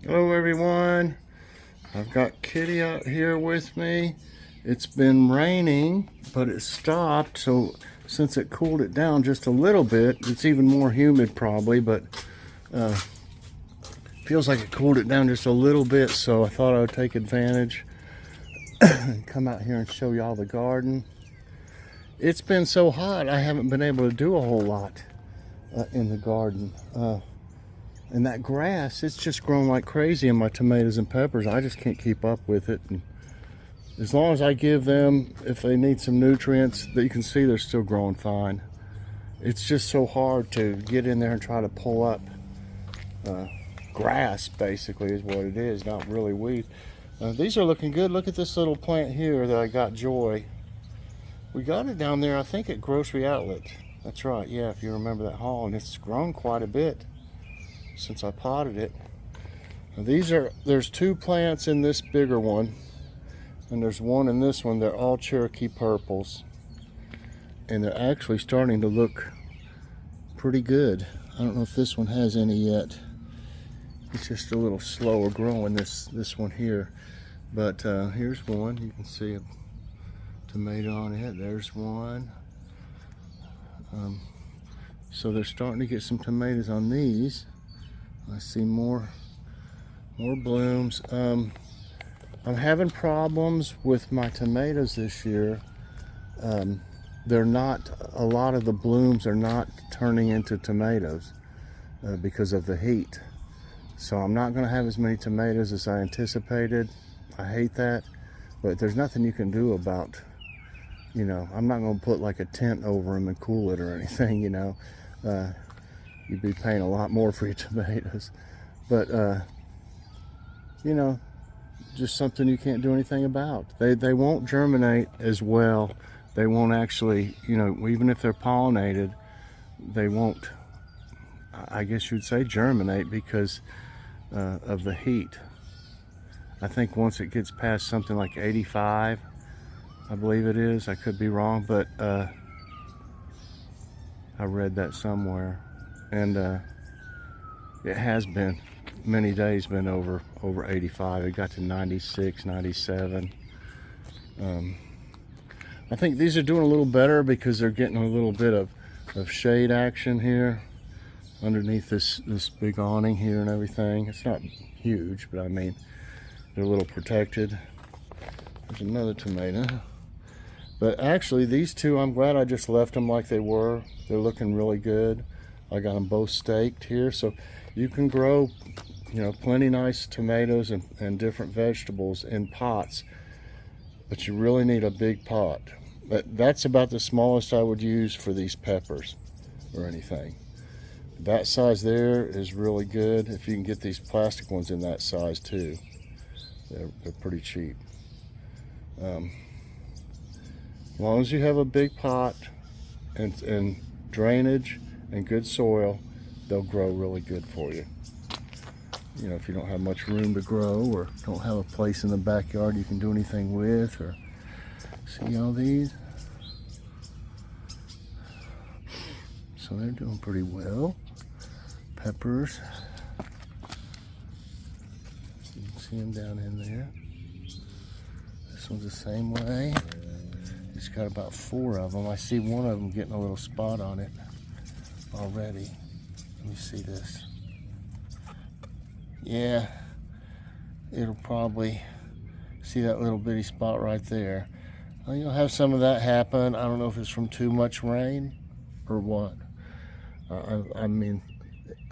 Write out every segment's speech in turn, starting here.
Hello everyone. I've got Kitty out here with me. It's been raining, but it stopped, so since it cooled it down just a little bit, it's even more humid probably, but feels like it cooled it down just a little bit, so I thought I would take advantage and come out here and show y'all the garden. It's been so hot I haven't been able to do a whole lot in the garden. And that grass, it's just grown like crazy in my tomatoes and peppers. I just can't keep up with it. And as long as I give them, if they need some nutrients, that you can see they're still growing fine. It's just so hard to get in there and try to pull up grass, basically, is what it is, not really weed. These are looking good. Look at this little plant here that I got, Joy. We got it down there, I think, at Grocery Outlet. That's right, yeah, if you remember that haul. And it's grown quite a bit since I potted it. Now there's two plants in this bigger one, and there's one in this one. They're all Cherokee purples, and they're actually starting to look pretty good. I don't know if this one has any yet. It's just a little slower growing, this one here. But here's one. You can see a tomato on it. There's one. So they're starting to get some tomatoes on these. I see more blooms. I'm having problems with my tomatoes this year. They're not, a lot of the blooms are not turning into tomatoes because of the heat. So I'm not going to have as many tomatoes as I anticipated. I hate that, but there's nothing you can do about, you know, I'm not going to put like a tent over them and cool it or anything, you know. You'd be paying a lot more for your tomatoes. But, you know, just something you can't do anything about. They won't germinate as well. They won't actually, you know, even if they're pollinated, they won't, I guess you'd say, germinate because of the heat. I think once it gets past something like 85, I believe it is, I could be wrong, but I read that somewhere. And it has been many days been over 85. It got to 96, 97. I think these are doing a little better because they're getting a little bit of shade action here underneath this big awning here and everything. It's not huge, but I mean, they're a little protected. There's another tomato. But actually, these two, I'm glad I just left them like they were. They're looking really good. I got them both staked here, so you can grow, you know, plenty nice tomatoes and different vegetables in pots, but you really need a big pot. That's about the smallest I would use for these peppers or anything. That size there is really good. If you can get these plastic ones in that size too, they're pretty cheap. As long as you have a big pot and drainage and good soil, they'll grow really good for you. You know, if you don't have much room to grow or don't have a place in the backyard you can do anything with, or see all these? So they're doing pretty well. Peppers. You can see them down in there. This one's the same way. It's got about 4 of them. I see one of them getting a little spot on it already. Let me see this. Yeah, it'll probably, see that little bitty spot right there. Well, you'll have some of that happen. I don't know if it's from too much rain or what. I mean,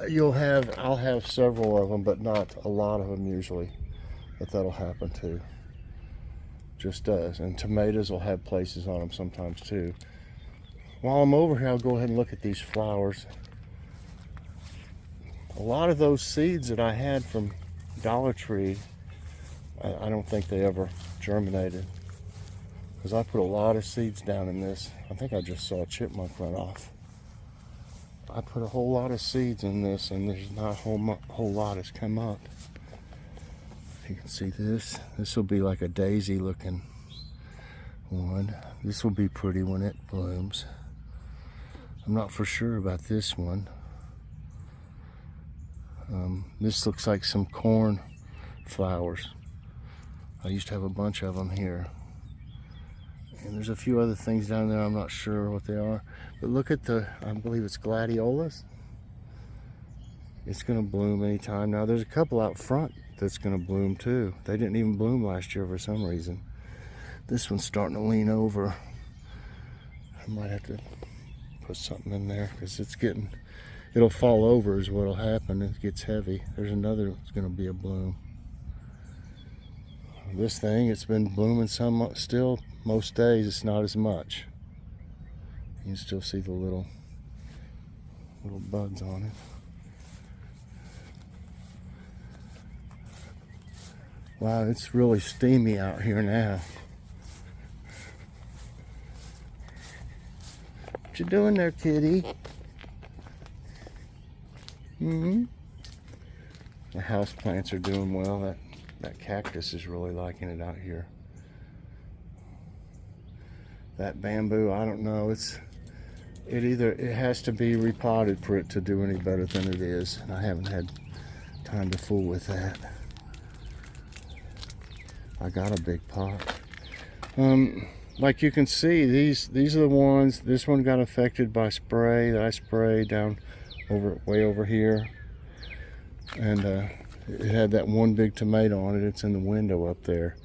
I'll have several of them, but not a lot of them usually. But that'll happen too. Just does. And tomatoes will have places on them sometimes too. While I'm over here, I'll go ahead and look at these flowers. A lot of those seeds that I had from Dollar Tree, I don't think they ever germinated, because I put a lot of seeds down in this. I think I just saw a chipmunk run off. I put a whole lot of seeds in this, and there's not a whole lot has come up. You can see this. This will be like a daisy looking one. This will be pretty when it blooms. I'm not for sure about this one. This looks like some corn flowers. I used to have a bunch of them here. And there's a few other things down there, I'm not sure what they are. But look at the, I believe it's gladiolus. It's gonna bloom anytime now. There's a couple out front that's gonna bloom too. They didn't even bloom last year for some reason. This one's starting to lean over. I might have to put something in there because it'll fall over is what'll happen. It gets heavy. There's another that's gonna be a bloom. This thing, it's been blooming some still. Most days it's not as much. You can still see the little buds on it. Wow, it's really steamy out here now. What you doing there, kitty? The house plants are doing well. That cactus is really liking it out here. That bamboo, I don't know. It has to be repotted for it to do any better than it is. And I haven't had time to fool with that. I got a big pot. Like you can see, these are the ones. This one got affected by spray that I sprayed down way over here, and it had that one big tomato on it. It's in the window up there.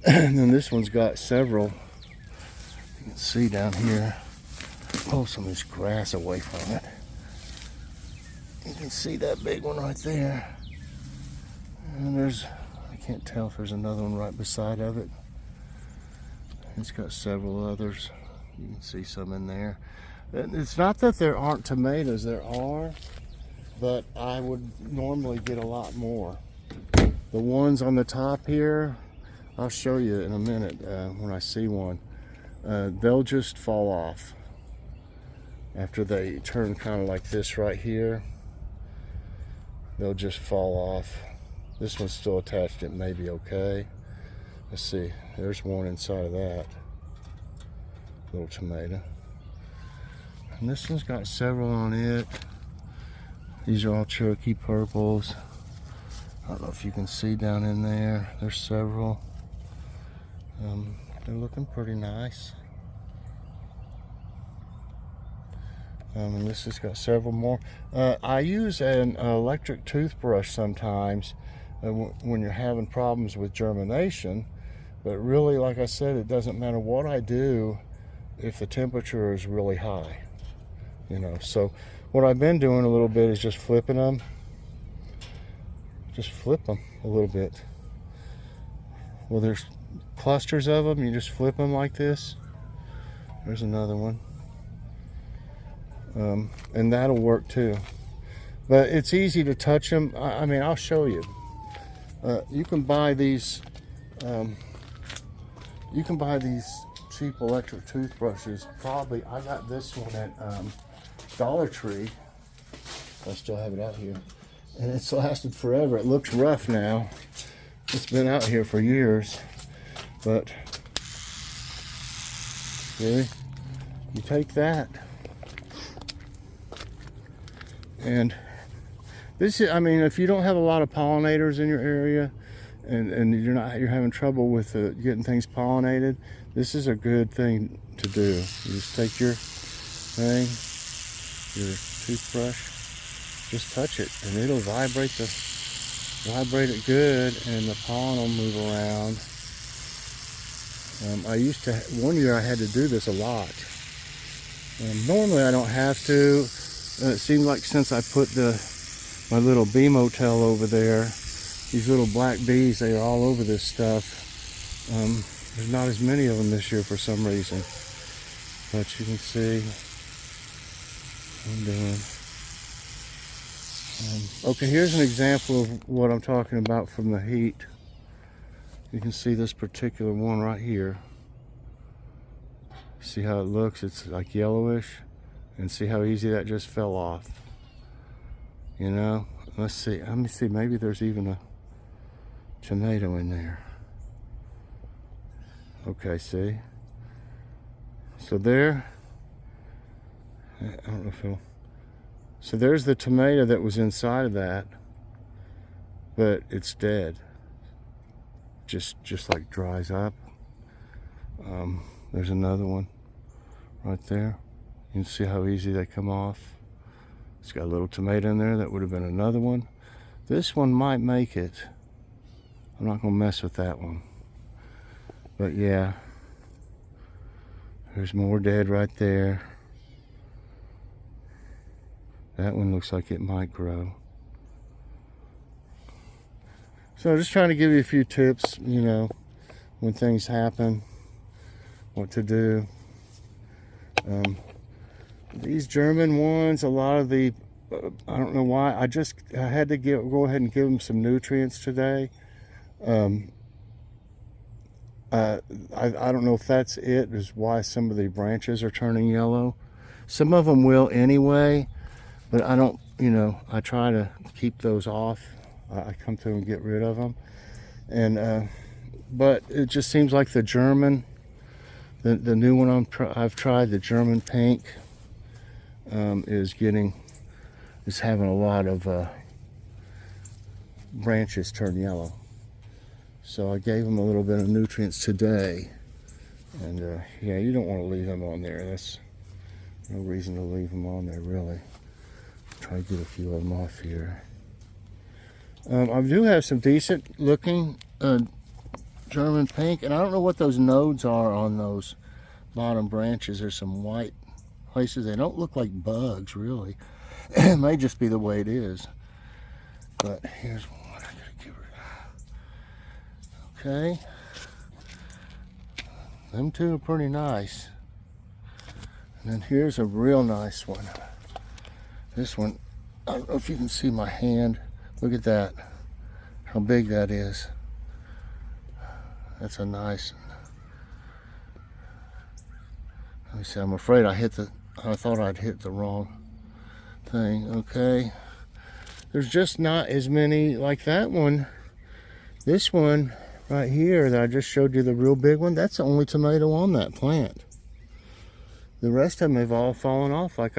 And then this one's got several. You can see down here. Pull some of this grass away from it. You can see that big one right there. And I can't tell if there's another one right beside of it. It's got several others. You can see some in there. It's not that there aren't tomatoes, there are, but I would normally get a lot more. The ones on the top here, I'll show you in a minute when I see one. They'll just fall off after they turn kind of like this right here. They'll just fall off. This one's still attached, it may be okay. Let's see, there's one inside of that little tomato. And this one's got several on it. These are all Cherokee purples. I don't know if you can see down in there. There's several. They're looking pretty nice. And this has got several more. I use an electric toothbrush sometimes when you're having problems with germination, but really, like I said, it doesn't matter what I do if the temperature is really high, you know. So what I've been doing a little bit is just flipping them. Just flip them a little bit. Well, there's clusters of them. You just flip them like this. There's another one. And that'll work too. But it's easy to touch them. I mean, I'll show you. You can buy these. You can buy these cheap electric toothbrushes. Probably, I got this one at Dollar Tree. I still have it out here, and it's lasted forever. It looks rough now. It's been out here for years, but see, you take that. And this is, I mean, if you don't have a lot of pollinators in your area and you're having trouble with getting things pollinated, this is a good thing to do. You just take your thing, your toothbrush, just touch it and it'll vibrate it good, and the pollen will move around. One year I had to do this a lot. Normally I don't have to. It seemed like since I put my little bee motel over there, these little black bees, they are all over this stuff. There's not as many of them this year for some reason. But you can see what I'm doing. Okay, here's an example of what I'm talking about from the heat. You can see this particular one right here. See how it looks? It's like yellowish. And see how easy that just fell off. You know, let's see. Let me see. Maybe there's even a tomato in there. Okay, see. So there. I don't know if it'll. So there's the tomato that was inside of that, but it's dead. Just like dries up. There's another one right there. You can see how easy they come off. It's got a little tomato in there. That would have been another one. This one might make it. I'm not gonna mess with that one. But yeah, there's more dead right there. That one looks like it might grow. So just trying to give you a few tips, you know, when things happen, what to do. These German ones, a lot of the, I don't know why, I had to go ahead and give them some nutrients today. I don't know if that's it, is why some of the branches are turning yellow. Some of them will anyway, but I don't, you know, I try to keep those off. I come through and get rid of them. And but it just seems like the German, the new one I've tried, the German pink, is having a lot of branches turn yellow. So I gave them a little bit of nutrients today. And yeah, you don't want to leave them on there. That's no reason to leave them on there, really. Try to get a few of them off here. I do have some decent looking German pink, and I don't know what those nodes are on those bottom branches. There's some white places. They don't look like bugs, really. It may just be the way it is. But here's one I gotta give her. Okay. Them two are pretty nice. And then here's a real nice one. This one, I don't know if you can see my hand. Look at that, how big that is. That's a nice one. Let me see, I'm afraid I thought I'd hit the wrong thing. Okay, there's just not as many like that one. This one right here that I just showed you, the real big one, that's the only tomato on that plant. The rest of them have all fallen off, like